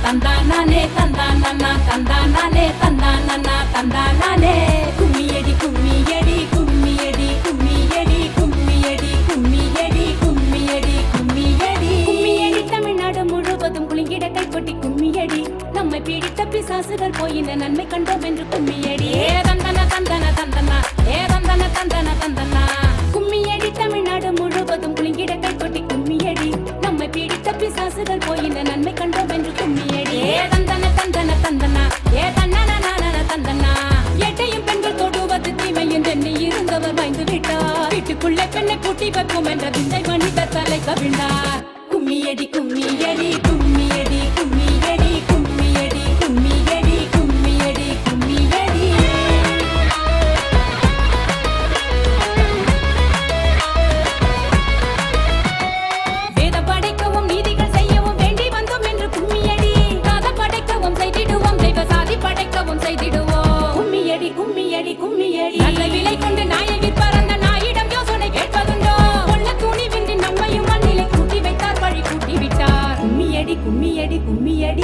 தந்தானே தந்தானா தந்தானே தந்தானா தந்தானே கும்மியடி கும்மியடி கும்மியடி கும்மியடி கும்மியடி கும்மியடி கும்மியடி கும்மியடி கும்மியடி தமிழ்நாடு முழுவதும் குலுங்கிட கைப்பட்டி கும்மியடி நம்மை பீடித்த பிசாசுகள் போயின நன்மை கண்டோம் என்று கும்மியடி ஏ தந்தன தந்தன தந்தனா ஏ தந்தன தந்தன தந்தனா கும்மியடி தமிழ்நாடு முழுவதும் குலுங்கிட கைப்பட்டி கும்மியடி நம்மை பீடித்த பிசாசுகள் போயின நன்மை கண்டோம் என்று கும்மியடி ஏ தந்தன தந்தன தந்தனா ஏ தன்னன தந்தனா எட்டையும் பெண்கள் தொடுவது தீமை என்று இருந்தவர் வாய்ந்து விட்டார் வீட்டுக்குள்ளே பெண்ணை பூட்டி வைப்போம் என்ற விந்தை மனித தலை கவிழ்ந்தார் கும்மியடி கும்மியடி கும்மியடி கும்மியடி கும்மியடி கும்மியடி கும்மியடி கும்மியடி வேத படைக்கவும் நீதிகள் செய்யவும் வேண்டி வந்தோம் என்று கும்மியடி காத படைக்கவும் செய்திடுவோம் தெய்வ சாதி படைக்கவும் செய்திடுவோம் கும்மியடி கும்மியடி கும்மியடி நல்ல விலை கொண்டு நாயை விற்பார் அந்த நாயிடம் யோசனை கேட்பதுண்டோ கொள்ள துணிவின்றி நம்மையும் மண்ணிலை கூட்டி வைத்தார் வழி கூட்டி விட்டார் கும்மியடி கும்மியடி கும்மியடி